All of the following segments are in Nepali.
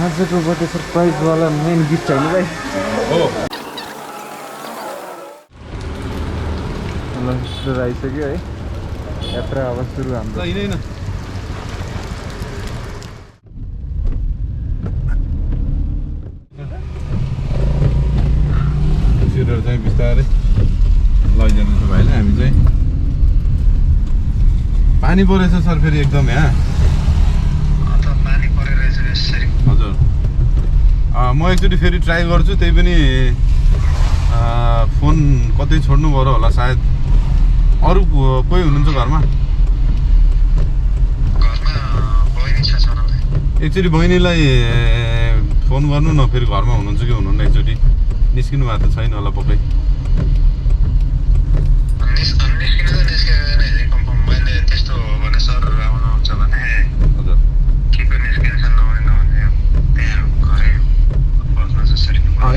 आजको बर्थडे सरप्राइजवाला मेन गिफ्ट होइन भाइ हो ल सुरु आइसक्यो है यात्रा अब सुरु हाम्रो होइन सिटहरू चाहिँ बिस्तारै लैजानुहुन्छ भाइले हामी चाहिँ पानी परेछ सर फेरि एकदम यहाँ हजुर म एकचोटि फेरि ट्राई गर्छु त्यही पनि फोन कतै छोड्नु पर्यो होला सायद अरू कोही हुनुहुन्छ घरमा एकचोटि बहिनीलाई फोन गर्नु न फेरि घरमा हुनुहुन्छ कि हुनुहुन्न एकचोटि निस्किनु भएको त छैन होला पक्कै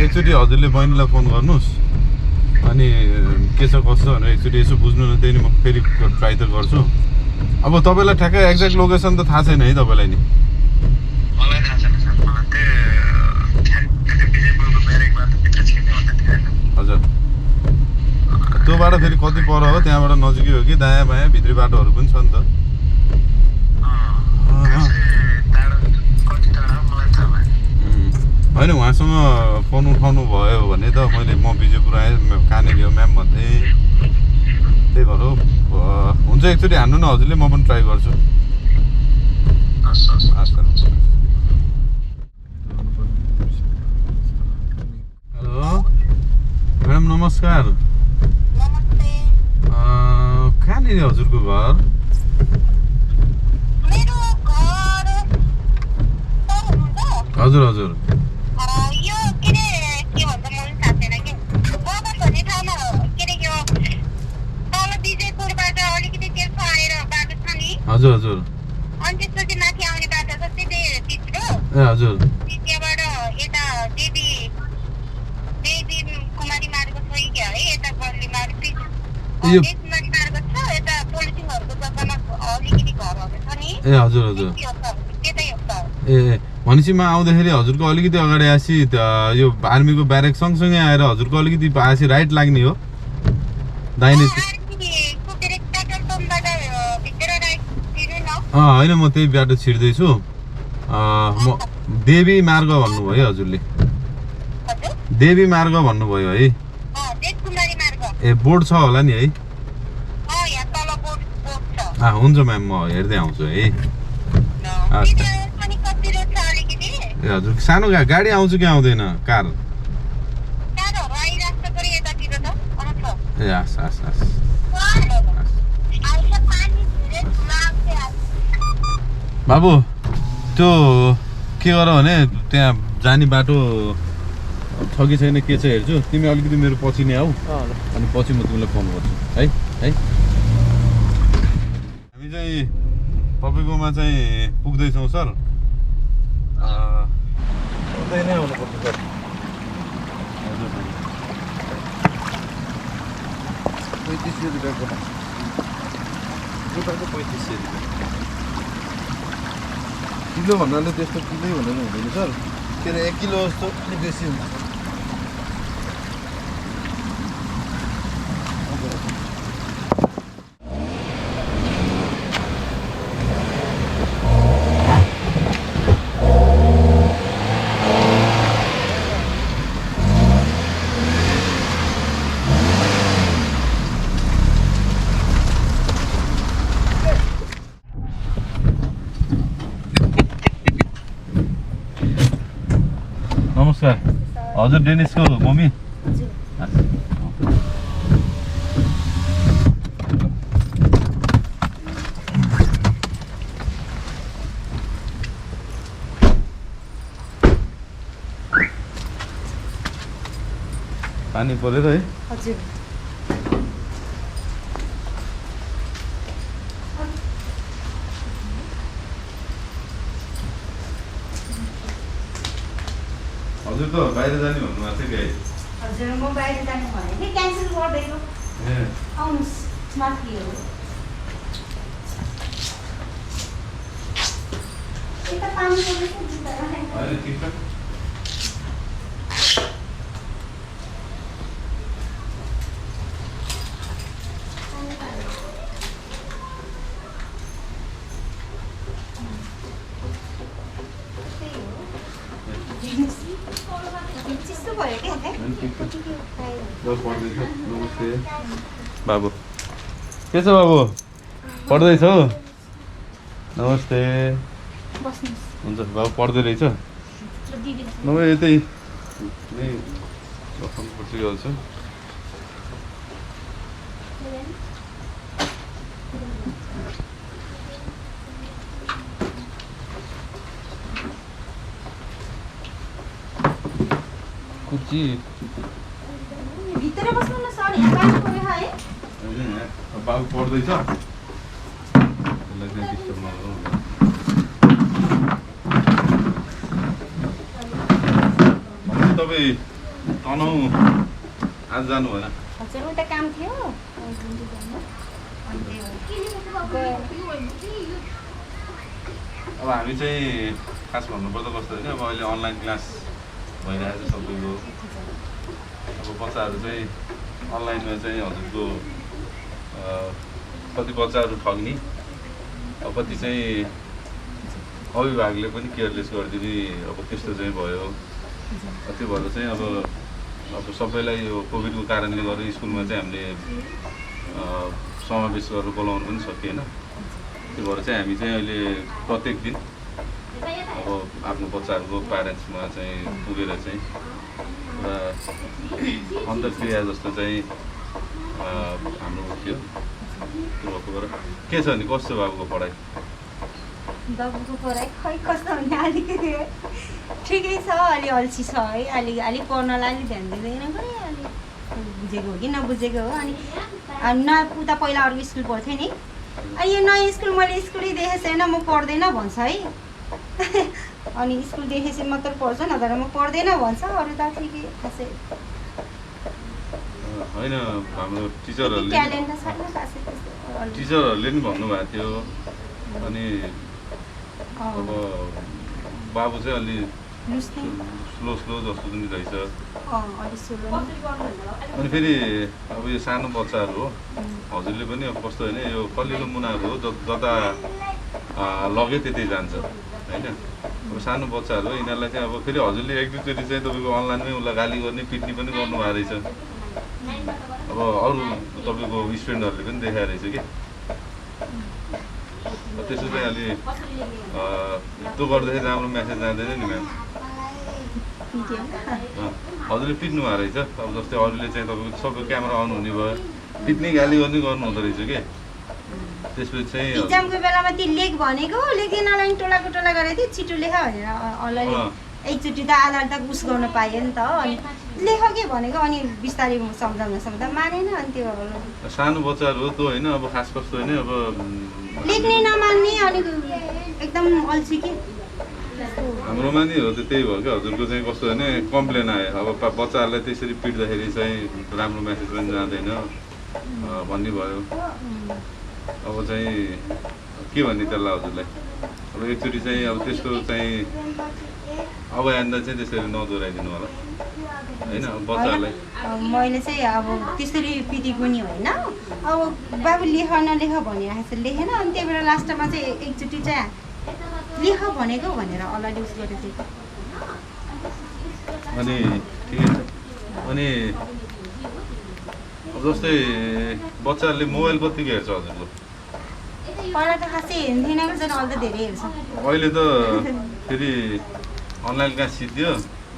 एकचोटि हजुरले बहिनीलाई फोन गर्नुहोस् अनि के छ कसो भनेर एकचोटि यसो बुझ्नु न त्यही म फेरि ट्राई त गर्छु अब तपाईँलाई ठ्याक्कै एक्ज्याक्ट लोकेसन त थाहा छैन है तपाईँलाई नि हजुर त्यो बाटो फेरि कति पर हो त्यहाँबाट नजिकै हो कि दायाँ बायाँ भित्री बाटोहरू पनि छ नि त होइन उहाँसँग फोन उठाउनु भयो भने त मैले म बिजेपुर आएँ कहाँनिर हो म्याम भन्थेँ त्यही भएर हुन्छ एकचोटि हान्नु न हजुरले म पनि ट्राई गर्छु हेलो म्याडम नमस्कार कहाँनिर हजुरको घर हजुर हजुर हजुर हजुर ए हजुर ए हजुर हजुर ए भनेपछि म आउँदाखेरि हजुरको अलिकति अगाडि आएपछि यो आर्मीको ब्यारेक सँगसँगै आएर हजुरको अलिकति आएपछि राइट लाग्ने हो दाहिने होइन म त्यही बाटो छिर्दैछु म देवी मार्ग भन्नुभयो है हजुरले देवी मार्ग भन्नुभयो है ए बोर्ड छ होला नि है हुन्छ म्याम म हेर्दै आउँछु है ए हजुर सानो गाडी आउँछ कि आउँदैन कार ए हस् हस् हस् बाबु त्यो के गर भने त्यहाँ जाने बाटो छ कि छैन के छ हेर्छु तिमी अलिकति मेरो पछि नै आऊ अनि पछि म तिमीलाई फोन गर्छु है है हामी चाहिँ तपाईँकोमा चाहिँ पुग्दैछौँ सर नै आउनुपर्छ सर हजुर 3500 रुपियाँको रुपियाँको 3500 रुपियाँ किलो भन्नाले त्यस्तो किलो भनेर हुँदैन सर के अरे 1 किलो जस्तो अलिक बेसी हुन्छ नमस्कार हजुर डेनिसको मम्मी पानी परेर है हजुर हजुर त बाहिर जाने भन्नुभएको थियो कि हजुर म बाहिर जानु भने कि क्यान्सल गर्दैछु ए आउनुहोस् माथि हो यता पानी पर्दैछ जुत्ता राखेको। होइन ठिक छ चिसो भयो क्या नमस्ते बाबु के छ बाबु पढ्दैछौ नमस्ते हुन्छ बाबु पढ्दै रहेछ नभए यतै नै बस्नुपर्छ गर्छु कुची भित्र बस्नु न सर यहाँ पानी पऱ्यो है बाबु पढ्दैछ त्यसलाई चाहिँ डिस्टर्ब नगरौँ तपाईँ तनाउ आज जानु भएन हजुर उता काम थियो अब हामी चाहिँ खास भन्नुपर्दा कस्तो होइन अब अहिले अनलाइन क्लास भइरहेको छ सबैको अब बच्चाहरू चाहिँ अनलाइनमा चाहिँ हजुरको कति बच्चाहरू ठग्ने अब कति चाहिँ अभिभावकले पनि केयरलेस गरिदिने अब त्यस्तो चाहिँ भयो त्यो भएर चाहिँ अब सबैलाई यो कोभिडको कारणले गर्दा स्कुलमा चाहिँ हामीले समावेश गरेर बोलाउनु पनि सकिएन त्यो भएर चाहिँ हामी चाहिँ अहिले प्रत्येक दिन अब आफ्नो बच्चाहरूको प्यारेन्ट्समा चाहिँ पुगेर चाहिँ एउटा अन्तर्क्रिया जस्तो चाहिँ हाम्रो थियो त्यो भएको भएर के छ नि कस्तो बाबुको पढाइ बाबुको पढाइ खै कस्तो हुने अलिकति ठिकै छ अलि अल्छी छ है अलिक पढ्नलाई अलिक ध्यान दिँदैन खै अलिक बुझेको हो कि नबुझेको हो अनि उता पहिला अर्को स्कुल पढ्थेँ नि अनि यो नयाँ स्कुल मैले स्कुलै देखेको छैन म पढ्दैन भन्छ है अनि स्कुल देखेपछि मात्र पढ्छ नभएर म पढ्दैन भन्छ अरू त ठिकै खासै होइन हाम्रो टिचरहरूले ट्यालेन्ट त छैन खासै टिचरहरूले नि भन्नुभएको थियो अनि अब बाबु चाहिँ अलि स्लो जस्तो पनि रहेछ अनि फेरि अब यो सानो बच्चाहरू हो हजुरले पनि अब कस्तो होइन यो कलिलो मुनाहरू हो जता लग्यो त्यतै जान्छ होइन अब सानो बच्चाहरू हो यिनीहरूलाई चाहिँ अब फेरि हजुरले एक दुईचोटि चाहिँ तपाईँको अनलाइनमै उसलाई गाली गर्ने पिट्ने पनि गर्नुभएको रहेछ अब अरू तपाईँको स्टुडेन्टहरूले पनि देखाएको रहेछ कि त्यसो चाहिँ अलि त्यो गर्दाखेरि राम्रो म्यासेज जाँदैन नि म्याम हजुरले पिट्नु भएको रहेछ अब जस्तै अरूले चाहिँ तपाईँको सबै क्यामेरा अन हुने भयो पिट्ने गाली गर्ने गर्नु हुँदो रहेछ कि त्यसपछि चाहिँ इक्जामको बेलामा त्यो लेख भनेको लेखेनलाई टोलाको टोला गरेको थियो छिटो लेख भनेर अलरेडी एकचोटि त आधार त उस गर्न पायो नि त अनि लेख के भनेको अनि बिस्तारै सम्झाउँदा मानेन अनि त्यो सानो बच्चाहरू हो त्यो होइन अब खास कस्तो होइन अब लेख्ने नमान्ने अनि एकदम अल्छी कि हाम्रोमा नि हो त्यही भयो क्या हजुरको चाहिँ कस्तो होइन कम्प्लेन आयो अब बच्चाहरूलाई त्यसरी पिट्दाखेरि चाहिँ राम्रो म्यासेज पनि जाँदैन भन्ने भयो अब चाहिँ के भन्ने त्यसलाई हजुरलाई अब एकचोटि चाहिँ अब त्यस्तो चाहिँ अब आइन्दा चाहिँ त्यसरी नदोहोऱ्याइदिनु होला होइन बच्चाहरूलाई मैले चाहिँ अब त्यसरी पिटेको नि होइन अब बाबु लेख नलेख भनिरहेको छ लेखेन अनि त्यही भएर लास्टमा चाहिँ एकचोटि चाहिँ लेख भनेको भनेर अलरेडी उस गरेको थिएँ अनि ठिकै छ अनि जस्तै बच्चाहरूले मोबाइल कतिको हेर्छ हजुरको पहिला त खासै हेर्दैन झन् अहिले त धेरै हेर्छ अहिले त फेरि अनलाइन क्लास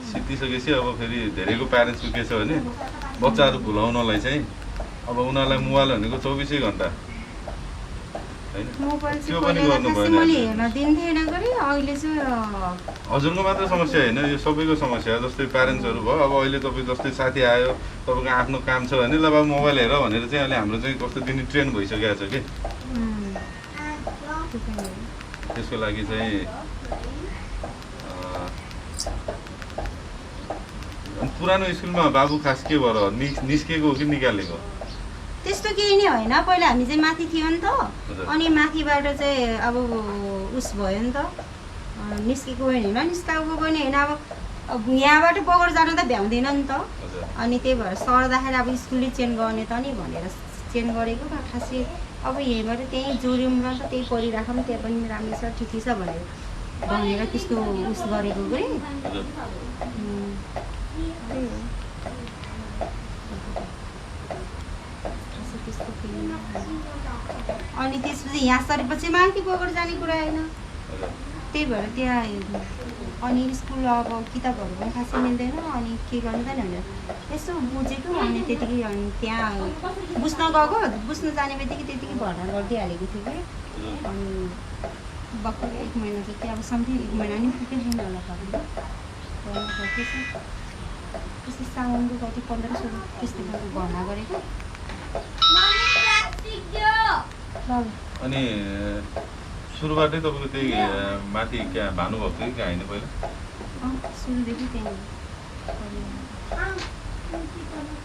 सिद्धिसकेपछि अब फेरि धेरैको प्यारेन्ट्सको के छ भने बच्चाहरू भुलाउनलाई चाहिँ अब उनीहरूलाई मोबाइल भनेको 24 घन्टा त्यो पनि गर्नु भएन हजुरको मात्र समस्या होइन यो सबैको समस्या जस्तै प्यारेन्ट्सहरू भयो अब अहिले तपाईँ जस्तै साथी आयो तपाईँको आफ्नो काम छ भने ल बाबु मोबाइल हेर भनेर चाहिँ अहिले हाम्रो चाहिँ कस्तो दिने ट्रेन्ड भइसकेको छ कि त्यसको लागि चाहिँ पुरानो स्कुलमा बाबु खास के भएर निस्केको हो कि निकालेको त्यस्तो केही नै होइन पहिला हामी चाहिँ माथि थियो नि त अनि माथिबाट चाहिँ अब उस भयो नि त निस्केको होइन निस्काएको पनि होइन अब यहाँबाट बगर जानु त भ्याउँदैन नि त हजुर अनि त्यही भएर सर्दाखेरि अब स्कुलै चेन्ज गर्ने त नि भनेर चेन्ज गरेको खासै अब यहीँबाट त्यहीँ जोड्यौँ र त त्यही परिराखौँ त्यहाँ पनि राम्रो छ ठिकै छ भनेर त्यस्तो उस गरेको कि हजुर त्यही हो त्यस्तो फिलिङ अनि त्यसपछि यहाँ सरेपछि माथि बगर जाने कुरा आएन हजुर त्यही भएर त्यहाँ अनि स्कुल अब किताबहरू पनि खासै मिल्दैन अनि के गर्नु त भनेर यसो बुझेको अनि त्यतिकै अनि त्यहाँ बुझ्न गएको बुझ्न जाने बित्तिकै त्यतिकै भर्ना गरिदिइहालेको थियो कि अनि भर्खर 1 महिना जति अब समथिङ 1 महिना नि पुगेको छैन होला त्यसै साउनको कति 1500 त्यस्तै खालको भर्ना गरेको अनि सुरुबाटै तपाईँको त्यही माथि क्या भानुभएको थियो कि होइन पहिला सुरुदेखि त्यही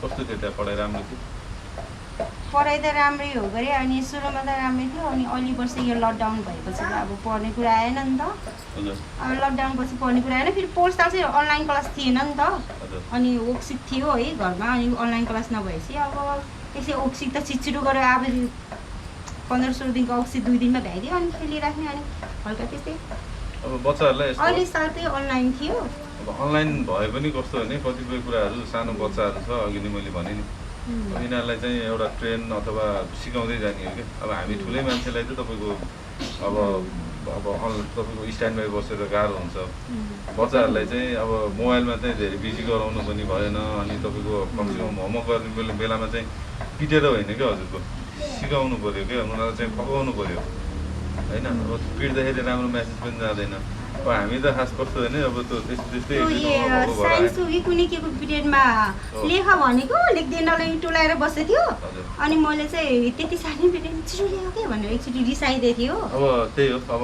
कस्तो थियो त्यहाँ पढाइ राम्रो थियो पढाइ त राम्रै हो गरे अनि सुरुमा त राम्रै थियो अनि अलि वर्ष यो लकडाउन भएपछि त अब पढ्ने कुरा आएन नि त हजुर अब लकडाउन पछि पढ्ने कुरा आएन फेरि पोहोर साल चाहिँ अनलाइन क्लास थिएन नि त हजुर अनि वर्कसिट थियो है घरमा अनि अनलाइन क्लास नभएपछि अब त्यसै वर्कसिट त छिटो गरेर अब 1500 दिनको वर्कसिट 2 दिनमा भ्याइदियो अनि खेलिराख्ने अनि हल्का त्यस्तै अब बच्चाहरूलाई यस्तो अहिले साल चाहिँ अनलाइन थियो अब अनलाइन भए पनि कस्तो भने कतिपय कुराहरू सानो बच्चाहरू छ अघि नै मैले भने नि अब यिनीहरूलाई चाहिँ एउटा ट्रेन अथवा सिकाउँदै जाने हो कि अब हामी ठुलै मान्छेलाई चाहिँ तपाईँको अब तपाईँको स्ट्यान्ड बाई बसेर गाह्रो हुन्छ बच्चाहरूलाई चाहिँ अब मोबाइलमा चाहिँ धेरै बिजी गराउनु पनि भएन अनि तपाईँको कमसेकम होमवर्क गर्ने बेलामा चाहिँ पिटेर होइन क्या हजुरको सिकाउनु पऱ्यो क्या उनीहरूलाई चाहिँ फकाउनु पऱ्यो होइन अब पिट्दाखेरि राम्रो म्यासेज पनि जाँदैन अब हामी त खास कस्तो होइन अब त्यो त्यस्तै साइन्स हो कि कुनै के को पिरियडमा लेख भनेको लेख्दैनलाई टोलाएर बसेको थियो हजुर अनि मैले चाहिँ त्यति सानो पिरियड छिटो लेख के भनेर एकचोटि रिसाइदिएको थियो अब त्यही हो अब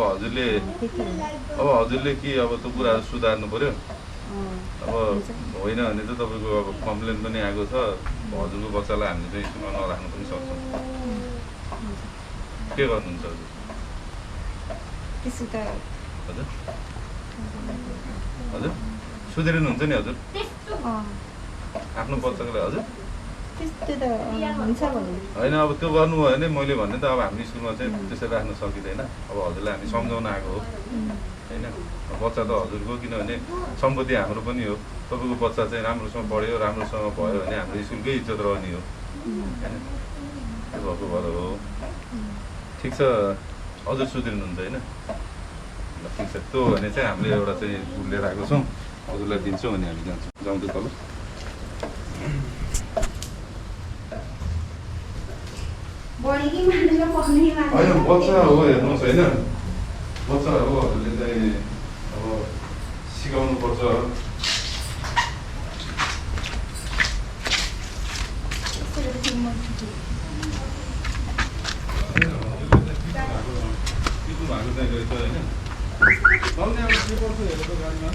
हजुरले कि अब त्यो कुराहरू सुधार्नु पऱ्यो अब होइन भने चाहिँ तपाईँको अब कम्प्लेन पनि आएको छ हजुरको बच्चालाई हामीले चाहिँ स्कुलमा नराख्नु पनि सक्छौँ के गर्नुहुन्छ हजुर त्यसो त हजुर हजुर सुध्रिनुहुन्छ नि हजुर आफ्नो बच्चाकोलाई हजुर त्यस्तो त हुन्छ भने होइन अब त्यो गर्नुभयो भने मैले भन्ने त अब हाम्रो स्कुलमा चाहिँ त्यसरी राख्न सकिँदैन अब हजुरलाई हामी सम्झाउन आएको हो होइन बच्चा त हजुरको किनभने सम्पत्ति हाम्रो पनि हो तपाईँको बच्चा चाहिँ राम्रोसँग पढ्यो राम्रोसँग भयो भने हाम्रो स्कुलकै इज्जत रहने हो होइन त्यो भएको भएर हो ठिक छ हजुर सुध्रिनुहुन्छ होइन ल ठिक छ त्यो भने चाहिँ हामीले एउटा चाहिँ फुल लिएर आएको छौँ हजुरलाई दिन्छौँ अनि हामी जान्छौँ जाउँदै तल होइन बच्चा हो हेर्नुहोस् होइन बच्चा हो हजुरले चाहिँ अब सिकाउनु पर्छ भएको चाहिँ रहेछ होइन चल्ने अब के पर्छ हेरेको गाडीमा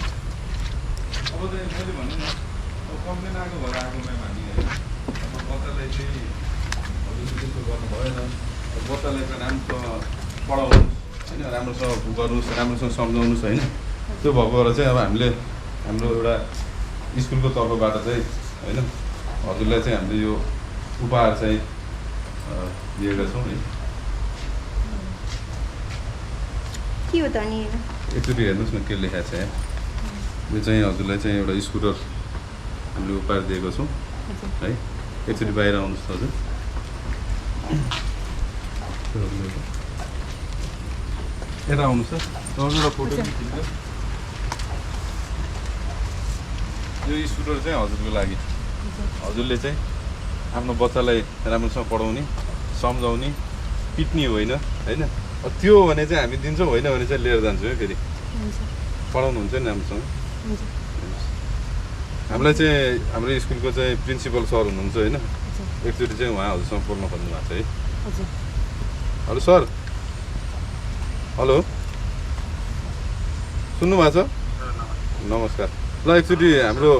अब चाहिँ मैले भने नि अब कम्प्लेन आएको भएर आएको म्याम हामी होइन अब बच्चालाई चाहिँ हजुरले त्यस्तो गर्नु भएन बच्चालाई चाहिँ राम्रोसँग पढाउनुहोस् होइन राम्रोसँग गर्नुहोस् राम्रोसँग सम्झाउनुहोस् होइन त्यो भएको भएर चाहिँ अब हामीले हाम्रो एउटा स्कुलको तर्फबाट चाहिँ होइन हजुरलाई चाहिँ हामीले यो उपहार चाहिँ दिएका छौँ है के हो त अनि एकचोटि हेर्नुहोस् न के लेखाएको छ यहाँ यो चाहिँ हजुरलाई चाहिँ एउटा स्कुटर हामीले उपहार दिएको छौँ है एकचोटि बाहिर आउनुहोस् हजुर यता आउनुहोस् त एउटा फोटो खिच्नु यो स्कुटर चाहिँ हजुरको लागि हजुरले चाहिँ आफ्नो बच्चालाई राम्रोसँग पढाउने सम्झाउने पिट्ने होइन होइन त्यो भने चाहिँ हामी दिन्छौँ होइन भने चाहिँ लिएर जान्छौँ है फेरि पढाउनुहुन्छ नि राम्रोसँग हामीलाई चाहिँ हाम्रो स्कुलको चाहिँ प्रिन्सिपल सर हुनुहुन्छ होइन एकचोटि चाहिँ उहाँ हजुरसँग बोल्न खोज्नु भएको छ है हेलो सर हेलो सुन्नुभएको छ नमस्कार ल एकचोटि हाम्रो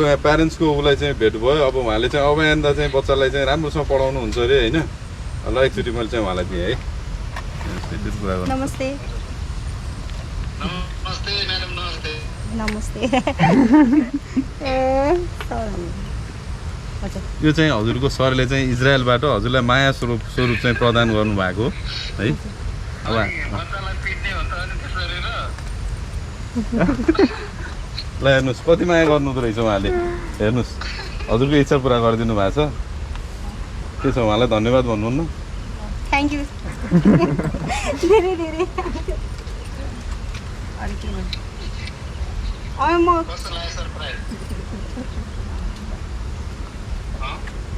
यहाँ प्यारेन्ट्सको उसलाई चाहिँ भेट भयो अब उहाँले चाहिँ अब यहाँनिर चाहिँ बच्चालाई चाहिँ राम्रोसँग पढाउनुहुन्छ अरे होइन ल एकचोटि मैले चाहिँ उहाँलाई दिएँ है नमस्ते नमस्ते हजुर यो चाहिँ हजुरको सरले चाहिँ इजरायलबाट हजुरलाई माया स्वरूप चाहिँ प्रदान गर्नुभएको है। अब ल हेर्नुहोस् कति माया गर्नुहुँदो रहेछ उहाँले, हेर्नुहोस् हजुरको इच्छा पुरा गरिदिनु भएको छ। के छ उहाँलाई धन्यवाद भन्नुहुन्न? थ्याङ्क यू धेरै धेरै अरू के भन्नु म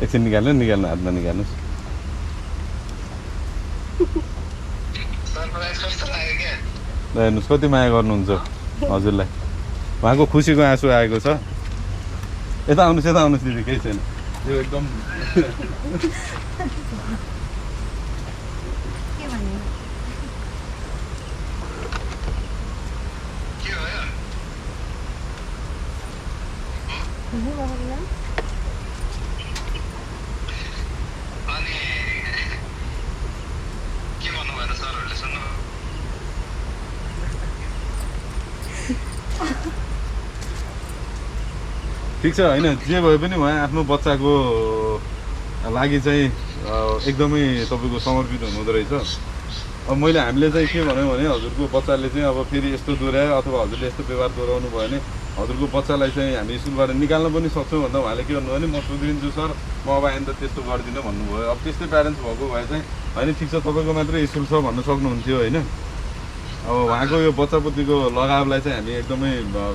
एकछिन निकाल्नु हातमा निकाल्नुहोस्। ल हेर्नुहोस् कति माया गर्नुहुन्छ हजुरलाई, उहाँको खुसीको आँसु आएको छ। यता आउनुहोस् दिदी, केही छैन यो एकदम के भन्नु ठिक छ होइन, जे भए पनि उहाँ आफ्नो बच्चाको लागि चाहिँ एकदमै तपाईँको समर्पित हुनुहुँदो रहेछ। अब हामीले चाहिँ के भन्यो भने हजुरको बच्चाले चाहिँ अब फेरि यस्तो दोहोऱ्यायो अथवा हजुरले यस्तो व्यवहार दोहोऱ्याउनु भयो भने हजुरको बच्चालाई चाहिँ हामी स्कुलबाट निकाल्न पनि सक्छौँ भन्दा उहाँले के भन्नुभयो भने म सुध्रिन्छु सर, म अब आइन त त्यस्तो गर्दिनँ भन्नुभयो। अब त्यस्तै प्यारेन्ट्स भएको भए चाहिँ होइन ठिक छ तपाईँको मात्रै स्कुल छ भन्न सक्नुहुन्थ्यो होइन। अब उहाँको यो बच्चाप्रतिको लगावलाई चाहिँ हामी एकदमै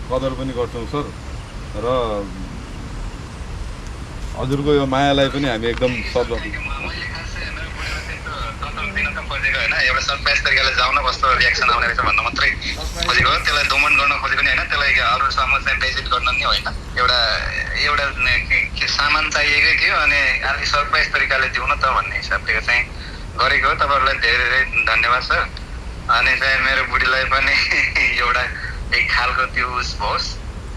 कदर पनि गर्छौँ सर, र हजुरको यो मायालाई पनि हामी एकदम एउटा सरप्राइज तरिकाले जाउन कस्तो रियाक्सन आउने रहेछ भन्नु मात्रै खोजेको हो। त्यसलाई दोमन गर्न खोजेको नि होइन, त्यसलाई अरूसँग चाहिँ बेइज्जत गर्न नि होइन। एउटा सामान चाहिएकै थियो अनि अलि सरप्राइज तरिकाले दिउँ न त भन्ने हिसाबले चाहिँ गरेको हो। तपाईँहरूलाई धेरै धेरै धन्यवाद सर। अनि चाहिँ मेरो बुढीलाई पनि एउटा एक खालको त्यो उस होस्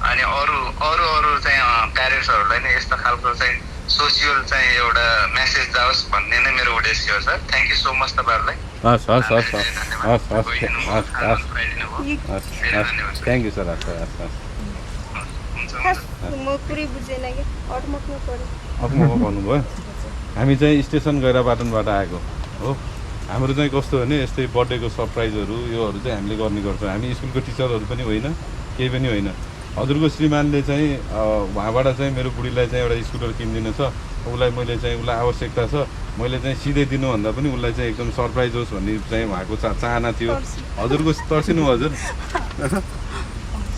अनि अरू चाहिँ प्यारेन्ट्सहरूलाई नै यस्तो खालको चाहिँ सोसियल चाहिँ एउटा मेसेज जाओस् भन्ने नै मेरो उद्देश्य हो sir. Thank you so much तपाईँहरूलाई। हस् थ्याङ्क यू सर। म पुरै बुझेन कि अटमक्नु पर्यो। अफमको भन्नुभयो। हामी चाहिँ स्टेसन गैराबाटनबाट आएको हो। हाम्रो चाहिँ कस्तो भने यस्तै बर्थडेको सरप्राइजहरू योहरू चाहिँ हामीले गर्ने गर्छौँ। हामी स्कुलको टिचरहरू पनि होइन, केही पनि होइन। हजुरको श्रीमानले चाहिँ उहाँबाट चाहिँ मेरो बुढीलाई चाहिँ एउटा स्कुटर किनिदिनु छ, उसलाई आवश्यकता छ, मैले चाहिँ सिधै दिनुभन्दा पनि उसलाई चाहिँ एकदम सरप्राइज होस् भन्ने चाहिँ उहाँको चाहना थियो। हजुरको तर्सिनु हजुर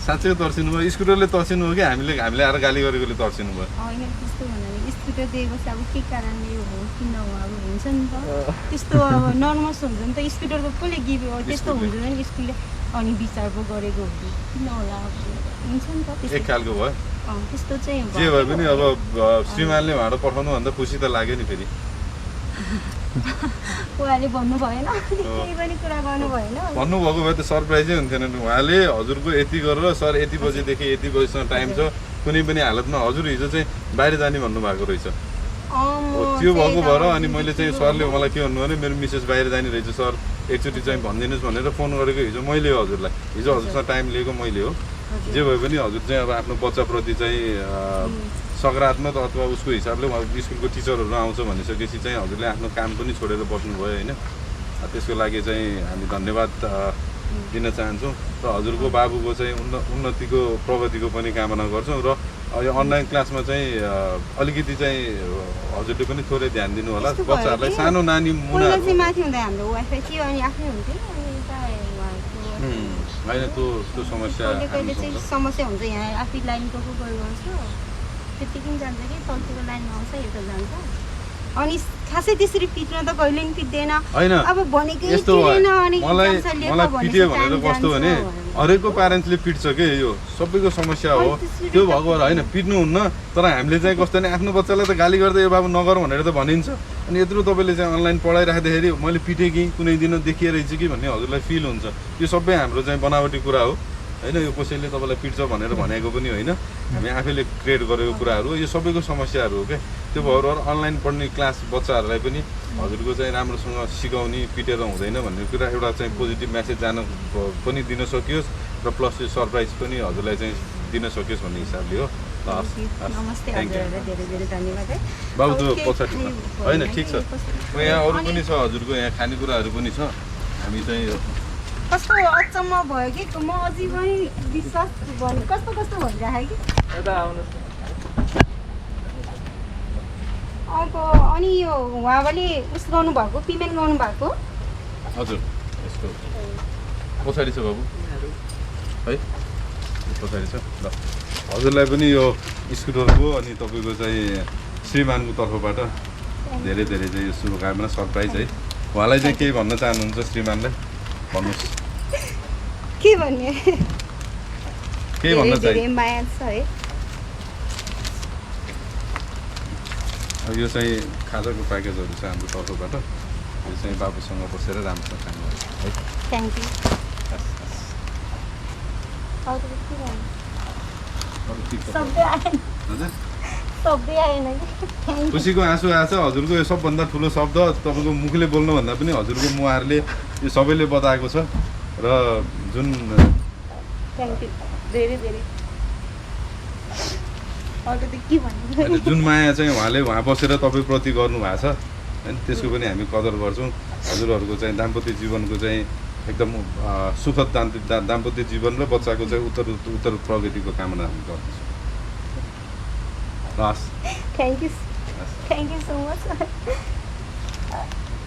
साँच्चै तर्सिनु भयो? स्कुटरले तर्सिनु हो कि हामीले आएर गाली गरेकोले तर्सिनु भयो? होइन त्यस्तो भन्नाले स्कुटर दिएपछि अब के कारणले हो किन हो अब हुन्छ नि त त्यस्तो अब नर्मस हुन्छ नि त। स्कुटर त कसले गिफ्ट हो त्यस्तो हुँदैन नि स्कुलले, अनि विचार पो गरेको हो किन होला हुन्छ नि त त्यस्तो एक खालको भयो। त्यस्तो चाहिँ जे भए पनि अब श्रीमानले उहाँबाट पठाउनु भन्दा खुसी त लाग्यो नि। फेरि उहाँले भन्नु भएन, केही पनि कुरा गर्नु भएन। भन्नुभएको भए त सरप्राइजै हुन्थेन नि। उहाँले हजुरको यति गरेर सर यति बजीदेखि यति बजीसम्म टाइम छ, कुनै पनि हालतमा हजुर हिजो चाहिँ बाहिर जाने भन्नुभएको रहेछ। त्यो भएको भएर अनि मैले चाहिँ सरले मलाई के भन्नु भने मेरो मिसेस बाहिर जाने रहेछ सर, एकचोटि चाहिँ भनिदिनुहोस् भनेर फोन गरेको हिजो मैले हो हजुरलाई। हिजो हजुरसँग टाइम लिएको मैले हो। जे भए पनि हजुर चाहिँ अब आफ्नो बच्चाप्रति चाहिँ सकारात्मक अथवा उसको हिसाबले स्कुलको टिचरहरू आउँछ भनिसकेपछि चाहिँ हजुरले आफ्नो काम पनि छोडेर बस्नुभयो होइन। त्यसको लागि चाहिँ हामी धन्यवाद दिन चाहन्छौँ र हजुरको बाबुको चाहिँ उन्नतिको प्रगतिको पनि कामना गर्छौँ। र यो अनलाइन क्लासमा चाहिँ अलिकति चाहिँ हजुरले पनि थोरै ध्यान दिनु होला बच्चाहरूलाई। सानो नानी मुना माथि हुँदा हाम्रो वाइफाई थियो अनि आफै हुन्थ्यो होइन त्यो समस्या कहिले चाहिँ समस्या हुन्छ। यहाँ आफै लाइन को गर्छ त्यतिकै जान्छ कि तलतिर लाइनमा आउँछ यो त जान्छ अनि खासै त्यसरी पिट्न त कहिले पनि पिट्दैन। अब भनेकै थिएन अनि मलाई पिट्यो भनेर कस्तो भने हरेकको प्यारेन्ट्सले पिट्छ के, यो सबैको समस्या हो। त्यो भएको होइन पिट्नुहुन्न, तर हामीले चाहिँ कस्तो भने आफ्नो बच्चालाई त गाली गर्दा यो बाबु नगर भनेर त भनिन्छ। अनि यत्रो तपाईँले चाहिँ अनलाइन पढाइराख्दाखेरि मैले पिटेँ कि कुनै दिन देखिरहेछ कि भन्ने हजुरलाई फिल हुन्छ। यो सबै हाम्रो चाहिँ बनावटी कुरा हो होइन। यो कसैले तपाईँलाई पिट्छ भनेर भनेको पनि होइन, हामी आफैले क्रिएट गरेको कुराहरू हो। यो सबैको समस्याहरू हो क्या। त्यो भएर अनलाइन पढ्ने क्लास बच्चाहरूलाई पनि हजुरको चाहिँ राम्रोसँग सिकाउने, पिटेर हुँदैन भन्ने कुरा एउटा चाहिँ पोजिटिभ मेसेज जान पनि दिन सकियोस्। र प्लस यो सरप्राइज पनि हजुरलाई चाहिँ दिन सकियोस् भन्ने हिसाबले हो। ल हस् नमस्ते हजुरहरूलाई धेरै धेरै धन्यवाद है। बाबु त्यो पछाडि होइन ठिक छ, यहाँ अरू पनि छ हजुरको, यहाँ खानेकुराहरू पनि छ। हामी चाहिँ कस्तो अचम्म भयो कि म अझै पनि विश्वास भन्नु कस्तो कस्तो भइरहेको कि अर्को। अनि यो उहाँले उस गर्नुभएको पेमेन्ट गर्नुभएको हजुर यसको पछाडि छ बाबु है, पछाडि छ। ल हजुरलाई पनि यो स्कुटरको अनि तपाईँको चाहिँ श्रीमानको तर्फबाट धेरै धेरै चाहिँ यो शुभकामना, सरप्राइज है। उहाँलाई चाहिँ केही भन्न चाहनुहुन्छ श्रीमानलाई? भन्नुहोस् के भन्ने, केही भन्न धेरै चाहे। माया छ है। यो चाहिँ खाजाको प्याकेजहरू छ हाम्रो तर्फबाट, यो चाहिँ बाबुसँग बसेर राम्रोसँग खानु है। Thank you. सबै आएन कि खुसीको आँसु आएछ हजुरको। यो सबभन्दा ठुलो शब्द तपाईँको मुखले बोल्नुभन्दा पनि हजुरको मुहारले यो सबैले बताएको छ। र जुन थ्याङ्क यू धेरै धेरै। अर्को त के भन्नु, जुन माया चाहिँ उहाँले वहाँ बसेर तपाईँप्रति गर्नुभएको छ होइन, त्यसको पनि हामी कदर गर्छौँ। हजुरहरूको चाहिँ दाम्पत्य जीवनको चाहिँ एकदम सुखद दाम्पत्य जीवन र बच्चाको चाहिँ उत्तर प्रगतिको कामना हामी गर्दछौँ। हस् थ्याङ्क यू सो मच।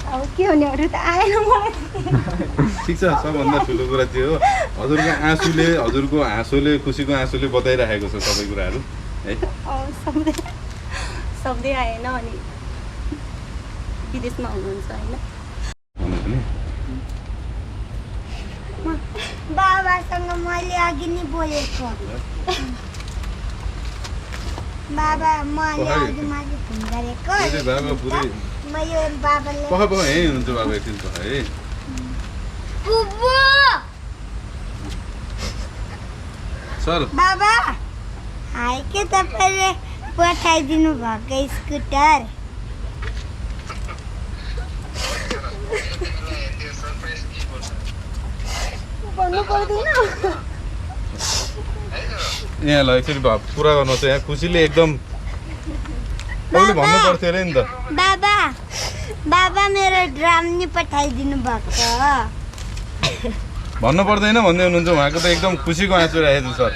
अब के भन्ने अरू त आएन मलाई। ठिक छ, सबभन्दा ठुलो कुरा त्यो हो। हजुरको आँसुले, हजुरको हाँसोले, खुसीको आँसुले बताइराखेको छ सबै कुराहरू है। सबै आएन अनि विदेशमा हुनुहुन्छ होइन। बाबासँग मैले अघि नै बोलेको। बाबा मैले अघि माथि फोन गरेको। बाबा पुरै मैले बाबाले पख यहीँ हुनुहुन्छ बाबा एकछिन पख है। बुबु सर बाबा हाय के तपाईँले पठाइदिनु भएको स्कुटर भन्नु पर्दैन। यहाँ ल एकचोटि पुरा गर्नुहोस् यहाँ। खुसीले एकदम तपाईँले भन्नु पर्थ्यो अरे नि त। बाबा बाबा मेरो ड्राम नि पठाइदिनु भएको। भन्नु पर्दैन भन्दै हुनुहुन्छ। उहाँको त एकदम खुसीको आँसु राखेको छ सर।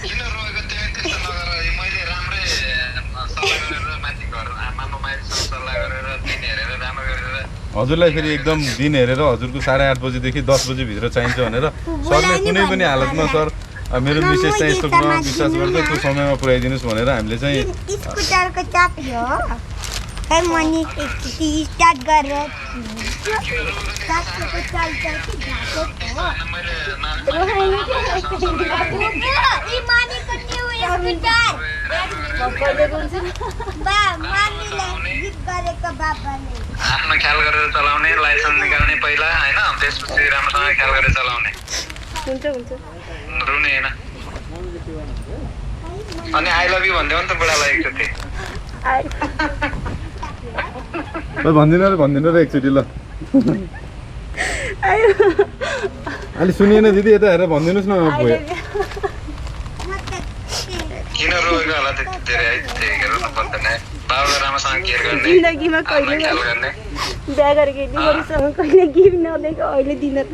किन रोएको त्यो त्यस्तो नगर, मैले राम्रै सल्लाह गरेर माथि घर आमामा माइलसँग सल्लाह गरेर दिन हेरेर राम्रो गरेर हजुरलाई फेरि एकदम दिन हेरेर हजुरको 8:30 बजीदेखि 10 बजीभित्र चाहिन्छ भनेर सरले कुनै पनि हालतमा सर मेरो मिसेस चाहिँ यस्तो कुरामा विश्वास गर्छ, त्यो समयमा पुर्याइदिनुहोस् भनेर हामीले चाहिँ स्कुटरको चाबी हो खै मनी स्टार्ट गरेर सासुको चल्छ कि घाँसको हो। ई मानीको न्यू स्कुटर बा मानीले गीत गरेको बाबाले। आफ्नो ख्याल गरेर चलाउने, लाइसेन्स निकाल्ने पहिला होइन, त्यसपछि राम्रोसँग ख्याल गरेर चलाउने। हुन्छ हुन्छ रुने होइन। अनि आई लभ यु भन्दै हो नि त बुढालाई एकचोटि। भनिदिनु र एकचोटि ल। अलि सुनिएन दिदी, यता हेरेर भनिदिनुहोस् न। किन रोएको होला त्यति धेरै है, हेर्नु पर्दैन। बाबालाई राम्रोसँग केयर गर्ने, जिन्दगीमा कहिले ख्याल गर्ने। बिहा गरेको यति बढीसँग कहिले गिफ्ट नदिएको अहिले दिन त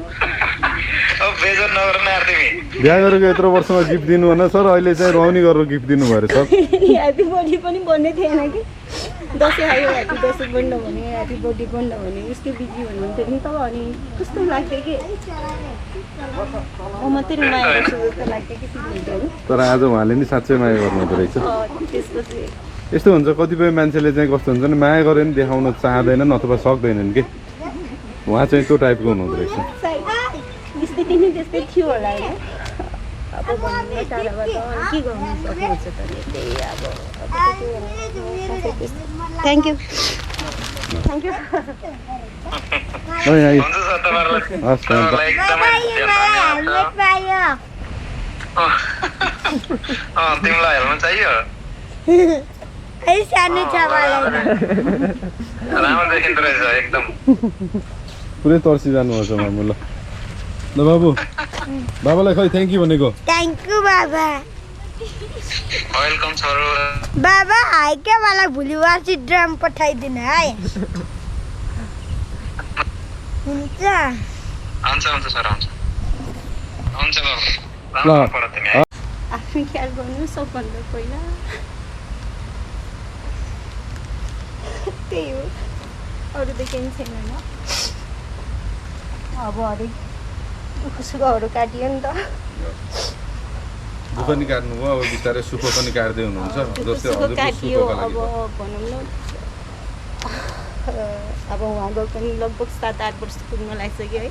अब बेजर नगर न यार तिमी। बिहा गरेको यत्रो वर्षमा गिफ्ट दिनु भन सर, अहिले चाहिँ रौनी गरेर गिफ्ट दिनु भयो अरे सर। ह्याप्पी बर्थडे पनि भन्ने थिएन कि। दसैँ आयो ह्याप्पी दसैँ पनि नभने, ह्याप्पी बर्थडे पनि नभने, उसकै बिजी भन्नुहुन्थ्यो नि त। अनि कस्तो लाग्थ्यो कि म मात्रै माया गर्छु जस्तो लाग्थ्यो कि तिमीहरू। तर आज उहाँले नि साँच्चै माया गर्नुहुँदो रहेछ। त्यसपछि यस्तो हुन्छ कतिपय मान्छेले चाहिँ कस्तो हुन्छ नि, माया गरेर नि देखाउन चाहँदैनन् अथवा सक्दैनन् कि। उहाँ चाहिँ त्यो टाइपको हुनुहुँदो रहेछ। स्थिति नै त्यस्तै थियो होला होइन। अब भन्नु टाढाबाट के गर्नु सक्नुहुन्छ त त्यही अब थ्याङ्क यू थ्याङ्क यू। हुन्छ सर, तपाईँहरूलाई एकदमै हेलमेट पायो। तिमीलाई हेल्मेट चाहियो? है सानो छ मलाई। राम्रो देखिँदो रहेछ एकदम। पुरै तर्सी जानुभएछ मामु। ल बाबु बाबालाई खै थ्याङ्क यू भनेको थ्याङ्क यू बाबा वेलकम छोरो बाबा हाइके मलाई भोलिवासी ड्राम पठाइदिनु है हुन्छ हुन्छ हुन्छ सर हुन्छ हुन्छ बाबु ल राम्रो पढ तिमी है आफ्नो ख्याल गर्नु सबभन्दा पहिला त्यही हो अरू त केही छैन होइन अब हरेक दुःख सुखहरू काटियो नि त दुःख नि काट्नु भयो अब बिस्तारै सुख पनि काट्दै हुनुहुन्छ दुःख जस्तै सुख हजुरको काटियो सुखको अब लागि भनौँ न अब उहाँ गएको पनि लगभग 7-8 वर्ष पुग्न लागिसक्यो है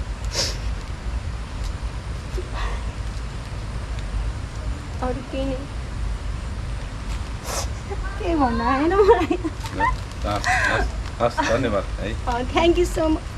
अरू केही नै केही भन्न आएन मलाई हस् धन्यवाद है थ्याङ्क यू सो मच